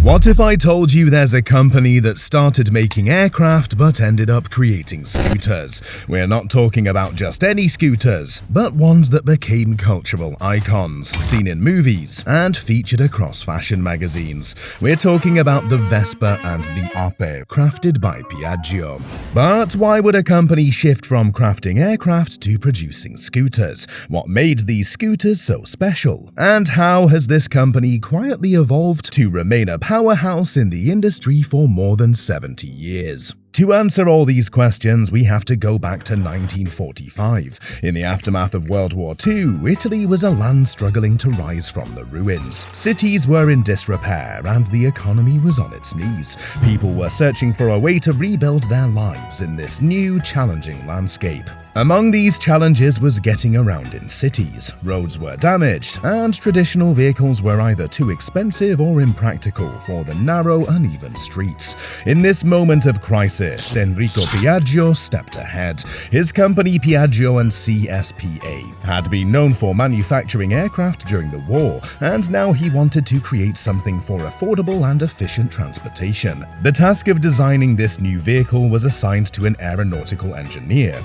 What if I told you there's a company that started making aircraft but ended up creating scooters? We're not talking about just any scooters, but ones that became cultural icons, seen in movies, and featured across fashion magazines. We're talking about the Vespa and the Ape, crafted by Piaggio. But why would a company shift from crafting aircraft to producing scooters? What made these scooters so special? And how has this company quietly evolved to remain a powerhouse in the industry for more than 70 years? To answer all these questions, we have to go back to 1945. In the aftermath of World War II, Italy was a land struggling to rise from the ruins. Cities were in disrepair and the economy was on its knees. People were searching for a way to rebuild their lives in this new, challenging landscape. Among these challenges was getting around in cities. Roads were damaged, and traditional vehicles were either too expensive or impractical for the narrow, uneven streets. In this moment of crisis, Enrico Piaggio stepped ahead. His company Piaggio and CSPA had been known for manufacturing aircraft during the war, and now he wanted to create something for affordable and efficient transportation. The task of designing this new vehicle was assigned to an aeronautical engineer,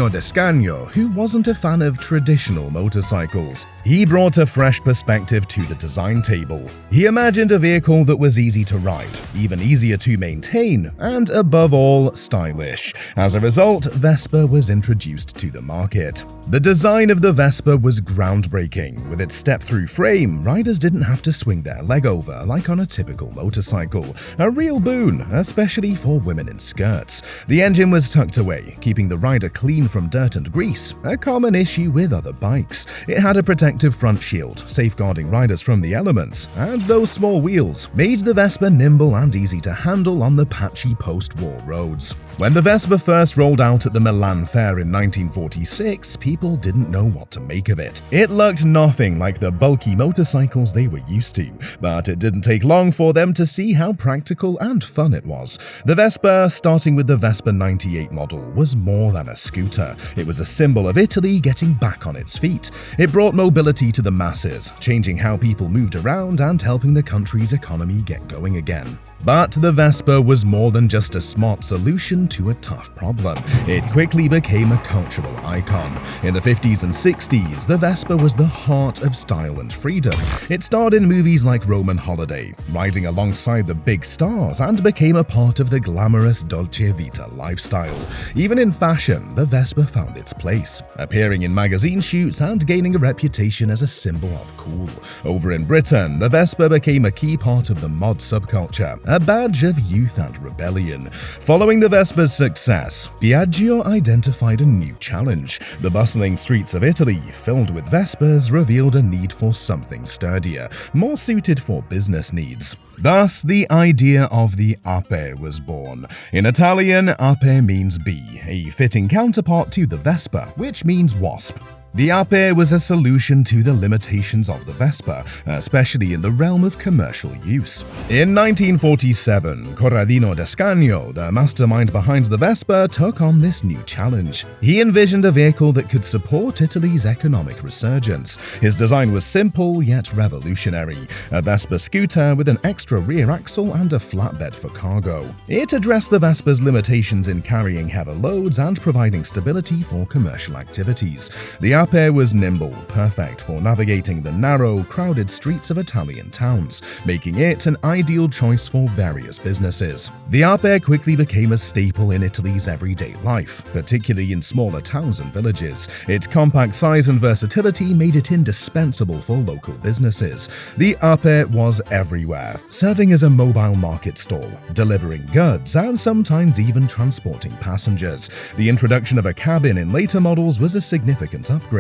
Descagno, who wasn't a fan of traditional motorcycles. He brought a fresh perspective to the design table. He imagined a vehicle that was easy to ride, even easier to maintain, and above all, stylish. As a result, Vespa was introduced to the market. The design of the Vespa was groundbreaking. With its step-through frame, riders didn't have to swing their leg over like on a typical motorcycle. A real boon, especially for women in skirts. The engine was tucked away, keeping the rider clean from dirt and grease, a common issue with other bikes. It had a protective front shield, safeguarding riders from the elements, and those small wheels made the Vespa nimble and easy to handle on the patchy post-war roads. When the Vespa first rolled out at the Milan Fair in 1946, people didn't know what to make of it. It looked nothing like the bulky motorcycles they were used to, but it didn't take long for them to see how practical and fun it was. The Vespa, starting with the Vespa 98 model, was more than a scooter. It was a symbol of Italy getting back on its feet. It brought mobility to the masses, changing how people moved around and helping the country's economy get going again. But the Vespa was more than just a smart solution to a tough problem. It quickly became a cultural icon. In the 50s and 60s, the Vespa was the heart of style and freedom. It starred in movies like Roman Holiday, riding alongside the big stars, and became a part of the glamorous Dolce Vita lifestyle. Even in fashion, the Vespa found its place, appearing in magazine shoots and gaining a reputation as a symbol of cool. Over in Britain, the Vespa became a key part of the mod subculture, a badge of youth and rebellion. Following the Vespa's success, Piaggio identified a new challenge. The bustling streets of Italy, filled with Vespas, revealed a need for something sturdier, more suited for business needs. Thus, the idea of the Ape was born. In Italian, Ape means bee, a fitting counterpart to the Vespa, which means wasp. The Ape was a solution to the limitations of the Vespa, especially in the realm of commercial use. In 1947, Descagno, the mastermind behind the Vespa, took on this new challenge. He envisioned a vehicle that could support Italy's economic resurgence. His design was simple yet revolutionary, a Vespa scooter with an extra rear axle and a flatbed for cargo. It addressed the Vespa's limitations in carrying heavy loads and providing stability for commercial activities. The Ape was nimble, perfect for navigating the narrow, crowded streets of Italian towns, making it an ideal choice for various businesses. The Ape quickly became a staple in Italy's everyday life, particularly in smaller towns and villages. Its compact size and versatility made it indispensable for local businesses. The Ape was everywhere, serving as a mobile market stall, delivering goods and sometimes even transporting passengers. The introduction of a cabin in later models was a significant upgrade,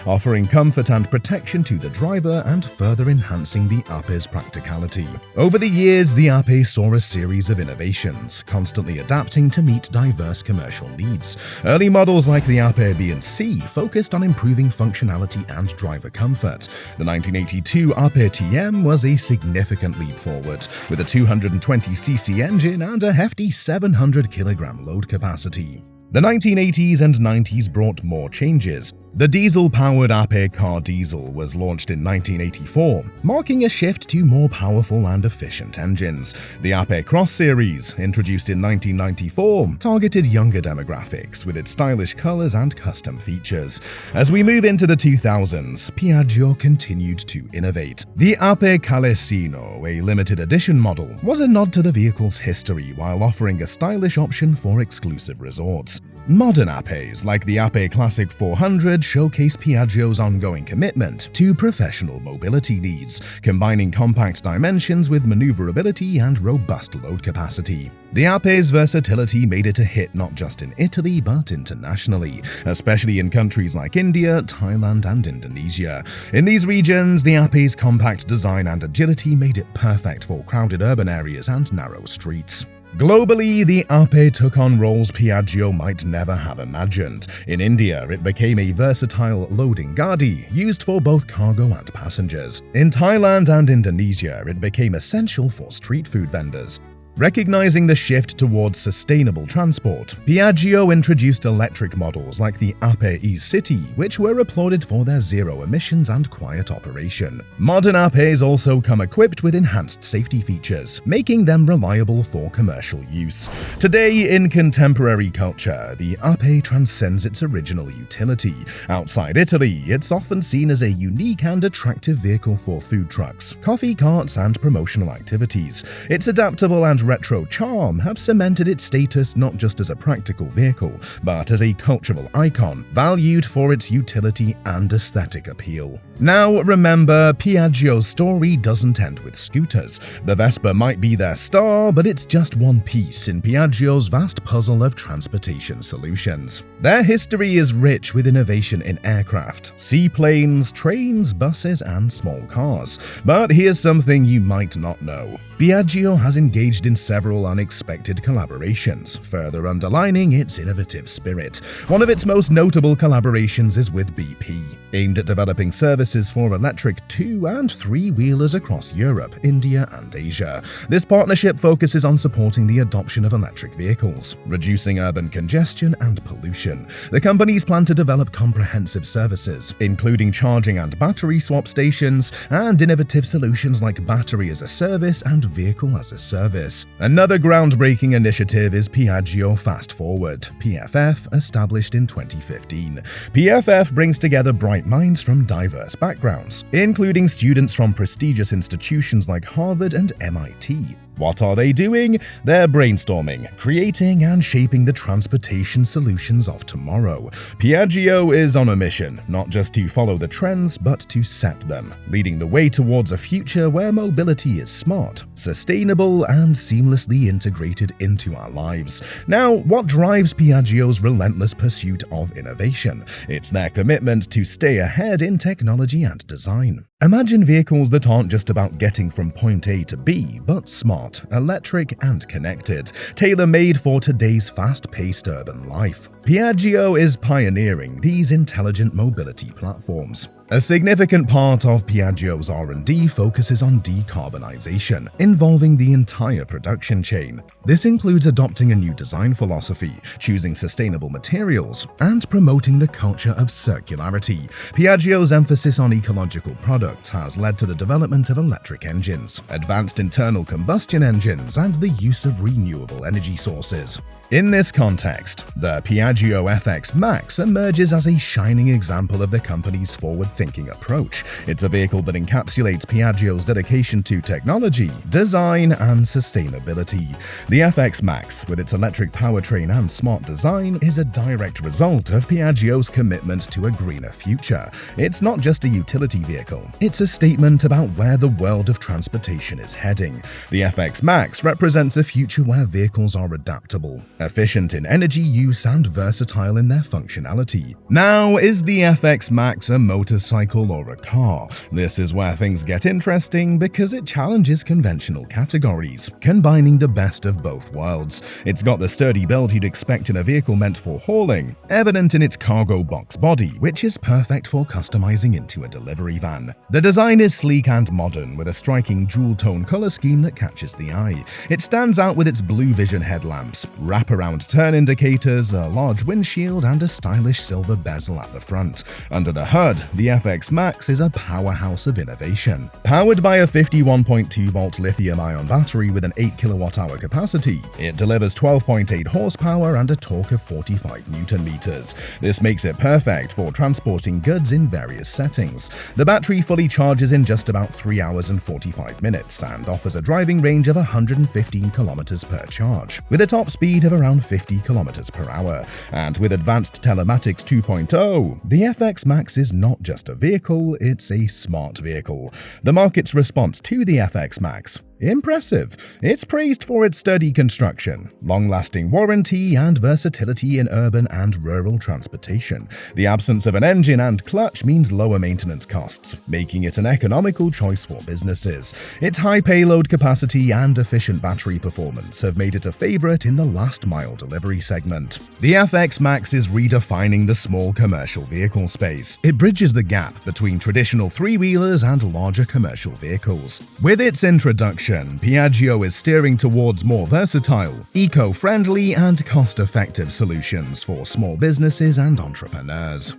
offering comfort and protection to the driver and further enhancing the Ape's practicality. Over the years, the Ape saw a series of innovations, constantly adapting to meet diverse commercial needs. Early models like the Ape B and C focused on improving functionality and driver comfort. The 1982 Ape TM was a significant leap forward, with a 220cc engine and a hefty 700 kg load capacity. The 1980s and 90s brought more changes. The diesel-powered Ape car diesel was launched in 1984, marking a shift to more powerful and efficient engines. The Ape Cross series, introduced in 1994, targeted younger demographics with its stylish colors and custom features. As we move into the 2000s, Piaggio continued to innovate. The Ape Calesino, a limited edition model, was a nod to the vehicle's history while offering a stylish option for exclusive resorts. Modern Apes, like the Ape Classic 400, showcase Piaggio's ongoing commitment to professional mobility needs, combining compact dimensions with maneuverability and robust load capacity. The Ape's versatility made it a hit not just in Italy but internationally, especially in countries like India, Thailand, and Indonesia. In these regions, the Ape's compact design and agility made it perfect for crowded urban areas and narrow streets. Globally, the Ape took on roles Piaggio might never have imagined. In India, it became a versatile loading gadi, used for both cargo and passengers. In Thailand and Indonesia, it became essential for street food vendors. Recognizing the shift towards sustainable transport, Piaggio introduced electric models like the Ape E-City, which were applauded for their zero emissions and quiet operation. Modern Apes also come equipped with enhanced safety features, making them reliable for commercial use. Today, in contemporary culture, the Ape transcends its original utility. Outside Italy, it's often seen as a unique and attractive vehicle for food trucks, coffee carts, and promotional activities. Its adaptable and retro charm have cemented its status not just as a practical vehicle, but as a cultural icon, valued for its utility and aesthetic appeal. Now remember, Piaggio's story doesn't end with scooters. The Vespa might be their star, but it's just one piece in Piaggio's vast puzzle of transportation solutions. Their history is rich with innovation in aircraft, seaplanes, trains, buses, and small cars. But here's something you might not know. Piaggio has engaged in several unexpected collaborations, further underlining its innovative spirit. One of its most notable collaborations is with BP, aimed at developing services for electric 2- and 3-wheelers across Europe, India, and Asia. This partnership focuses on supporting the adoption of electric vehicles, reducing urban congestion and pollution. The companies plan to develop comprehensive services, including charging and battery swap stations, and innovative solutions like battery as a service and vehicle as a service. Another groundbreaking initiative is Piaggio Fast Forward, PFF, established in 2015. PFF brings together bright minds from diverse backgrounds, including students from prestigious institutions like Harvard and MIT. What are they doing? They're brainstorming, creating, and shaping the transportation solutions of tomorrow. Piaggio is on a mission, not just to follow the trends, but to set them, leading the way towards a future where mobility is smart, sustainable, and seamlessly integrated into our lives. Now, what drives Piaggio's relentless pursuit of innovation? It's their commitment to stay ahead in technology and design. Imagine vehicles that aren't just about getting from point A to B, but smart, electric, and connected, tailor-made for today's fast-paced urban life. Piaggio is pioneering these intelligent mobility platforms. A significant part of Piaggio's R&D focuses on decarbonization, involving the entire production chain. This includes adopting a new design philosophy, choosing sustainable materials, and promoting the culture of circularity. Piaggio's emphasis on ecological products has led to the development of electric engines, advanced internal combustion engines, and the use of renewable energy sources. In this context, the Piaggio FX Max emerges as a shining example of the company's forward-thinking approach. It's a vehicle that encapsulates Piaggio's dedication to technology, design, and sustainability. The FX Max, with its electric powertrain and smart design, is a direct result of Piaggio's commitment to a greener future. It's not just a utility vehicle, it's a statement about where the world of transportation is heading. The FX Max represents a future where vehicles are adaptable, efficient in energy use, and versatile in their functionality. Now, is the FX Max a motorcycle or a car? This is where things get interesting because it challenges conventional categories, combining the best of both worlds. It's got the sturdy build you'd expect in a vehicle meant for hauling, evident in its cargo box body, which is perfect for customizing into a delivery van. The design is sleek and modern, with a striking jewel-tone color scheme that catches the eye. It stands out with its blue vision headlamps, rapid wraparound turn indicators, a large windshield, and a stylish silver bezel at the front. Under the hood, the FX Max is a powerhouse of innovation. Powered by a 51.2-volt lithium-ion battery with an 8 kWh capacity, it delivers 12.8 horsepower and a torque of 45 Nm. This makes it perfect for transporting goods in various settings. The battery fully charges in just about 3 hours and 45 minutes and offers a driving range of 115 km per charge, with a top speed of around 50 km per hour. And with advanced telematics 2.0, the FX Max is not just a vehicle, it's a smart vehicle. The market's response to the FX Max: impressive. It's praised for its sturdy construction, long-lasting warranty, and versatility in urban and rural transportation. The absence of an engine and clutch means lower maintenance costs, making it an economical choice for businesses. Its high payload capacity and efficient battery performance have made it a favorite in the last-mile delivery segment. The FX Max is redefining the small commercial vehicle space. It bridges the gap between traditional three-wheelers and larger commercial vehicles. With its introduction, Piaggio is steering towards more versatile, eco-friendly, and cost-effective solutions for small businesses and entrepreneurs.